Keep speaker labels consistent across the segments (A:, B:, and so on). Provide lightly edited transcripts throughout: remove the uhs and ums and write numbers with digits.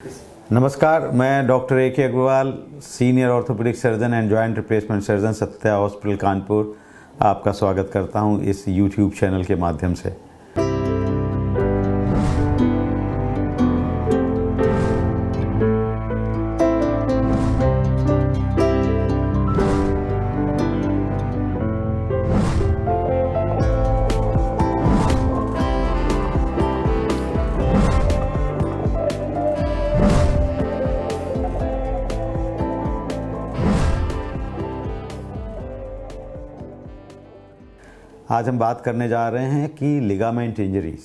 A: नमस्कार, मैं doctor A K Agarwal, senior orthopedic surgeon and joint replacement surgeon, Satya hospital Kanpur. आपका स्वागत करता हूं इस यूट्यूब चैनल के माध्यम से। आज हम बात करने जा रहे हैं कि लिगामेंट इंजरीज,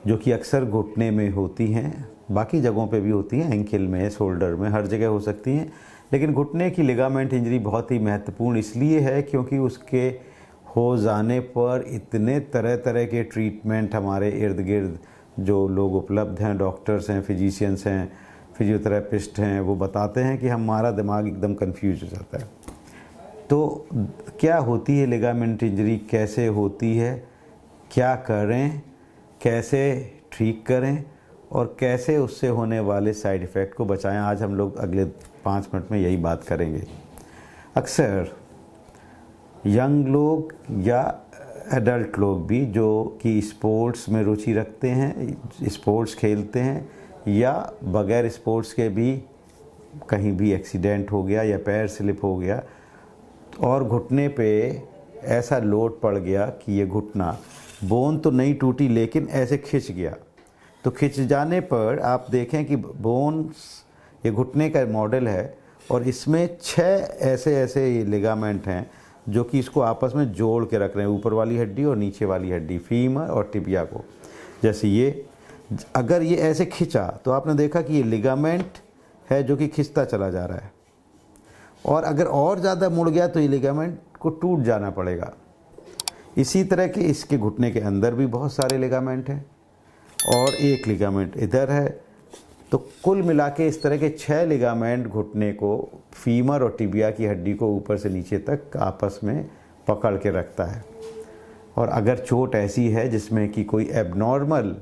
A: जो कि अक्सर घुटने में होती हैं, बाकी जगहों पे भी होती हैं, एंकल में, शोल्डर में, हर जगह हो सकती हैं। लेकिन घुटने की लिगामेंट इंजरी बहुत ही महत्वपूर्ण इसलिए है क्योंकि उसके हो जाने पर इतने तरह तरह के ट्रीटमेंट हमारे इर्द गिर्द जो लोग उपलब्ध हैं, डॉक्टर्स हैं, फिजिशियंस हैं, फिजियोथेरेपिस्ट हैं, वो बताते हैं कि हमारा दिमाग एकदम कंफ्यूज हो जाता है। तो क्या होती है लिगामेंट इंजरी, कैसे होती है, क्या करें, कैसे ठीक करें और कैसे उससे होने वाले साइड इफ़ेक्ट को बचाएं, आज हम लोग अगले 5 मिनट में यही बात करेंगे। अक्सर यंग लोग या एडल्ट लोग भी जो कि स्पोर्ट्स में रुचि रखते हैं, स्पोर्ट्स खेलते हैं, या बगैर स्पोर्ट्स के भी कहीं भी एक्सीडेंट हो गया या पैर स्लिप हो गया और घुटने पे ऐसा लोड पड़ गया कि ये घुटना, बोन तो नहीं टूटी लेकिन ऐसे खिंच गया। तो खिंच जाने पर आप देखें कि बोन्स, ये घुटने का मॉडल है और इसमें 6 ऐसे लिगामेंट हैं जो कि इसको आपस में जोड़ के रख रहे हैं, ऊपर वाली हड्डी और नीचे वाली हड्डी, फीमर और टिबिया को। जैसे ये, अगर ये ऐसे खिंचा तो आपने देखा कि ये लिगामेंट है जो कि खिंचता चला जा रहा है, और अगर और ज़्यादा मुड़ गया तो ये लिगामेंट को टूट जाना पड़ेगा। इसी तरह के इसके घुटने के अंदर भी बहुत सारे लिगामेंट हैं और एक लिगामेंट इधर है। तो कुल मिला के इस तरह के 6 लिगामेंट घुटने को, फीमर और टिबिया की हड्डी को ऊपर से नीचे तक आपस में पकड़ के रखता है। और अगर चोट ऐसी है जिसमें कि कोई एबनॉर्मल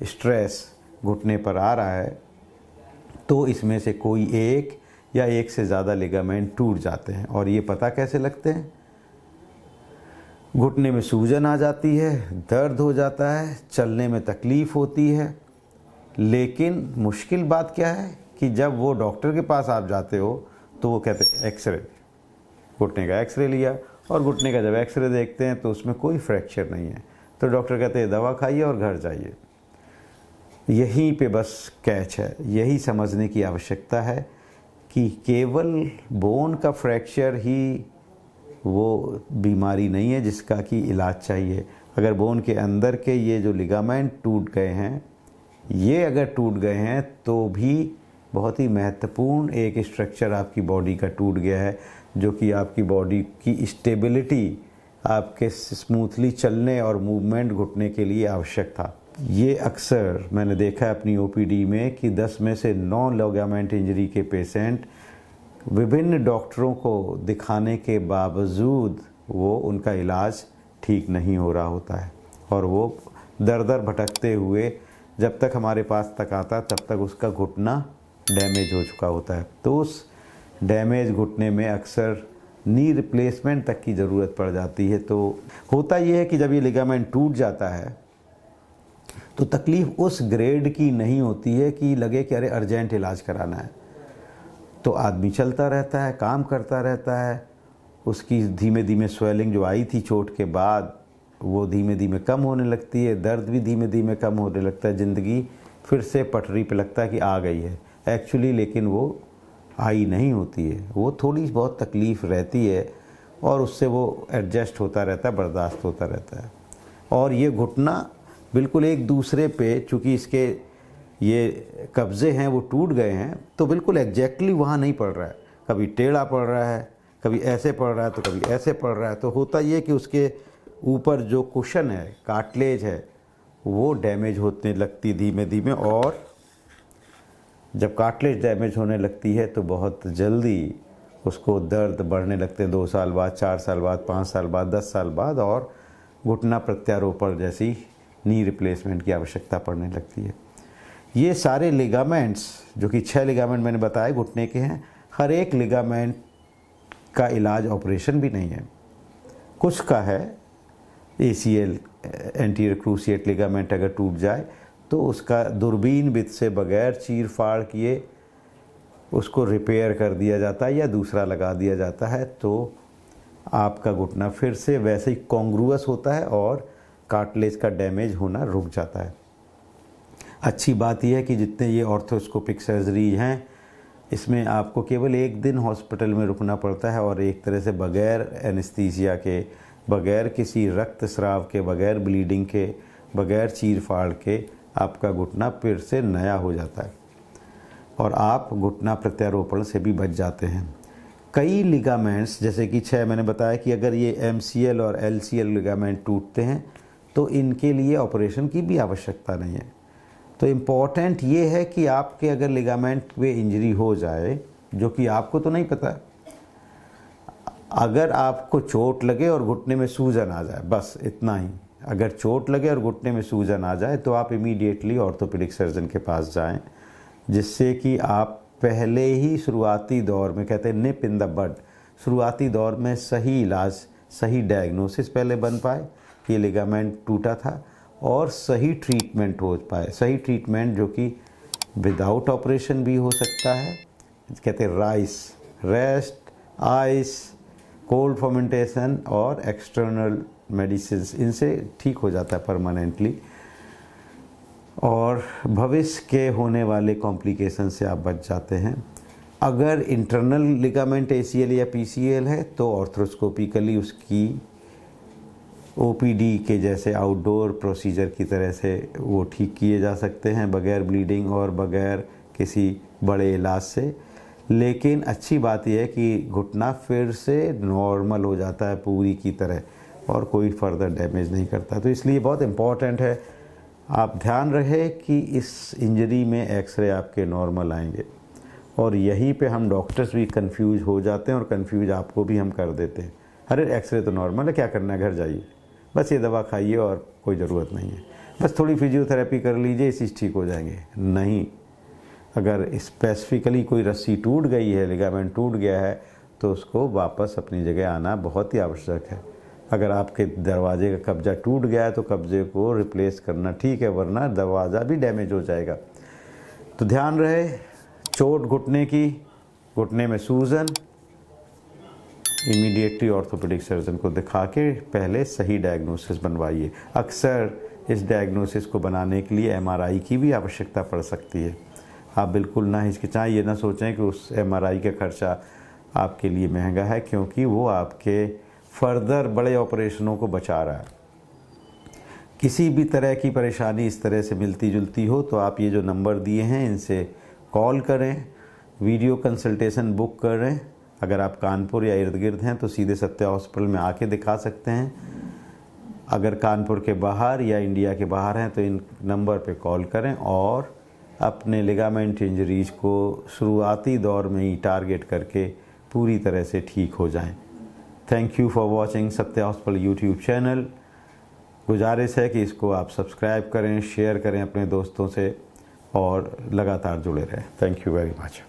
A: स्ट्रेस घुटने पर आ रहा है तो इसमें से कोई एक या एक से ज़्यादा लिगामेंट टूट जाते हैं। और ये पता कैसे लगते हैं? घुटने में सूजन आ जाती है, दर्द हो जाता है, चलने में तकलीफ़ होती है। लेकिन मुश्किल बात क्या है कि जब वो डॉक्टर के पास आप जाते हो तो वो कहते हैं एक्सरे, घुटने का एक्सरे लिया, और घुटने का जब एक्सरे देखते हैं तो उसमें कोई फ्रैक्चर नहीं है। तो डॉक्टर कहते हैं दवा खाइए और घर जाइए। यहीं पे बस कैच है, यही समझने की आवश्यकता है कि केवल बोन का फ्रैक्चर ही वो बीमारी नहीं है जिसका कि इलाज चाहिए। अगर बोन के अंदर के ये जो लिगामेंट टूट गए हैं, ये अगर टूट गए हैं तो भी बहुत ही महत्वपूर्ण एक स्ट्रक्चर आपकी बॉडी का टूट गया है, जो कि आपकी बॉडी की स्टेबिलिटी, आपके स्मूथली चलने और मूवमेंट घुटने के लिए आवश्यक था। ये अक्सर मैंने देखा है अपनी ओपीडी में कि 10 में से 9 लिगामेंट इंजरी के पेशेंट विभिन्न डॉक्टरों को दिखाने के बावजूद वो उनका इलाज ठीक नहीं हो रहा होता है, और वो दर भटकते हुए जब तक हमारे पास तक आता तब तक उसका घुटना डैमेज हो चुका होता है। तो उस डैमेज घुटने में अक्सर नी रिप्लेसमेंट तक की ज़रूरत पड़ जाती है। तो होता ये है कि जब ये लिगामेंट टूट जाता है तो तकलीफ़ उस ग्रेड की नहीं होती है कि लगे कि अरे अर्जेंट इलाज कराना है। तो आदमी चलता रहता है, काम करता रहता है, उसकी धीमे धीमे स्वेलिंग जो आई थी चोट के बाद वो धीमे धीमे कम होने लगती है, दर्द भी धीमे धीमे कम होने लगता है, ज़िंदगी फिर से पटरी पे लगता है कि आ गई है एक्चुअली, लेकिन वो आई नहीं होती है। वो थोड़ी बहुत तकलीफ़ रहती है और उससे वो एडजस्ट होता रहता है, बर्दाश्त होता रहता है। और ये घुटना बिल्कुल एक दूसरे पे, चूँकि इसके ये कब्ज़े हैं वो टूट गए हैं, तो बिल्कुल एग्जैक्टली वहाँ नहीं पड़ रहा है। कभी टेढ़ा पड़ रहा है, कभी ऐसे पड़ रहा है, तो कभी ऐसे पड़ रहा है। तो होता ये कि उसके ऊपर जो कुशन है, कार्टिलेज है, वो डैमेज होने लगती धीमे धीमे, और जब कार्टिलेज डैमेज होने लगती है तो बहुत जल्दी उसको दर्द बढ़ने लगते हैं 2 साल बाद, 4 साल बाद, 5 साल बाद, 10 साल बाद, और घुटना प्रत्यारोपण जैसी नी रिप्लेसमेंट की आवश्यकता पड़ने लगती है। ये सारे लिगामेंट्स, जो कि 6 लिगामेंट मैंने बताए घुटने के हैं, हर एक लिगामेंट का इलाज ऑपरेशन भी नहीं है। कुछ का है, ACL एंटीरियर क्रूसिएट लिगामेंट अगर टूट जाए तो उसका दूरबीन विधि से बगैर चीर फाड़ किए उसको रिपेयर कर दिया जाता है या दूसरा लगा दिया जाता है, तो आपका घुटना फिर से वैसे ही कॉन्ग्रुअस होता है और कार्टिलेज का डैमेज होना रुक जाता है। अच्छी बात यह है कि जितने ये ऑर्थोस्कोपिक सर्जरी हैं, इसमें आपको केवल 1 दिन हॉस्पिटल में रुकना पड़ता है और एक तरह से बगैर एनेस्थीसिया के, बगैर किसी रक्तस्राव के, बगैर ब्लीडिंग के, बगैर चीर फाड़ के आपका घुटना फिर से नया हो जाता है और आप घुटना प्रत्यारोपण से भी बच जाते हैं। कई लिगामेंट्स, जैसे कि 6 मैंने बताया कि अगर ये MCL और LCL लिगामेंट टूटते हैं तो इनके लिए ऑपरेशन की भी आवश्यकता नहीं है। तो इम्पॉर्टेंट ये है कि आपके अगर लिगामेंट में इंजरी हो जाए, जो कि आपको तो नहीं पता, अगर आपको चोट लगे और घुटने में सूजन आ जाए, बस इतना ही, अगर चोट लगे और घुटने में सूजन आ जाए तो आप इमीडिएटली ऑर्थोपेडिक सर्जन के पास जाएं, जिससे कि आप पहले ही शुरुआती दौर में, कहते हैं निप इन द बड, शुरुआती दौर में सही इलाज, सही डायग्नोसिस पहले बन पाए कि ये लिगामेंट टूटा था और सही ट्रीटमेंट हो पाए। सही ट्रीटमेंट जो कि विदाउट ऑपरेशन भी हो सकता है, कहते हैं rice, rest, ice, cold fermentation और एक्सटर्नल मेडिसिन, इनसे ठीक हो जाता है परमानेंटली और भविष्य के होने वाले कॉम्प्लिकेशन से आप बच जाते हैं। अगर इंटरनल लिगामेंट ACL या PCL है तो ऑर्थ्रोस्कोपिकली उसकी OPD के जैसे आउटडोर प्रोसीजर की तरह से वो ठीक किए जा सकते हैं बगैर ब्लीडिंग और बगैर किसी बड़े इलाज से। लेकिन अच्छी बात यह है कि घुटना फिर से नॉर्मल हो जाता है पूरी की तरह और कोई फर्दर डैमेज नहीं करता। तो इसलिए बहुत इम्पॉर्टेंट है, आप ध्यान रहे कि इस इंजरी में एक्सरे आपके नॉर्मल आएंगे और यहीं पे हम डॉक्टर्स भी कंफ्यूज हो जाते हैं और कंफ्यूज आपको भी हम कर देते हैं। अरे एक्सरे तो नॉर्मल है, क्या करना है, घर जाइए, बस ये दवा खाइए और कोई ज़रूरत नहीं है, बस थोड़ी फिजियोथेरेपी कर लीजिए, इसी ठीक हो जाएंगे। नहीं, अगर स्पेसिफिकली कोई रस्सी टूट गई है, लिगामेंट टूट गया है, तो उसको वापस अपनी जगह आना बहुत ही आवश्यक है। अगर आपके दरवाजे का कब्जा टूट गया है तो कब्जे को रिप्लेस करना ठीक है, वरना दरवाज़ा भी डैमेज हो जाएगा। तो ध्यान रहे, चोट घुटने की, घुटने में सूजन, इमीडिएटली ऑर्थोपेडिक सर्जन को दिखा के पहले सही डायग्नोसिस बनवाइए। अक्सर इस डायग्नोसिस को बनाने के लिए MRI की भी आवश्यकता पड़ सकती है। आप बिल्कुल ना हिचकिचाएं, ये ना सोचें कि उस MRI का खर्चा आपके लिए महंगा है, क्योंकि वो आपके फर्दर बड़े ऑपरेशनों को बचा रहा है। किसी भी तरह की परेशानी इस तरह से मिलती जुलती हो तो आप ये जो नंबर दिए हैं इनसे कॉल करें, वीडियो कंसल्टेशन बुक करें। अगर आप कानपुर या इर्द गिर्द हैं तो सीधे सत्य हॉस्पिटल में आके दिखा सकते हैं। अगर कानपुर के बाहर या इंडिया के बाहर हैं तो इन नंबर पे कॉल करें और अपने लिगामेंट इंजरीज को शुरुआती दौर में ही टारगेट करके पूरी तरह से ठीक हो जाएं। थैंक यू फॉर वॉचिंग सत्य हॉस्पिटल यूट्यूब चैनल। गुजारिश है कि इसको आप सब्सक्राइब करें, शेयर करें अपने दोस्तों से और लगातार जुड़े रहें। Thank you very much.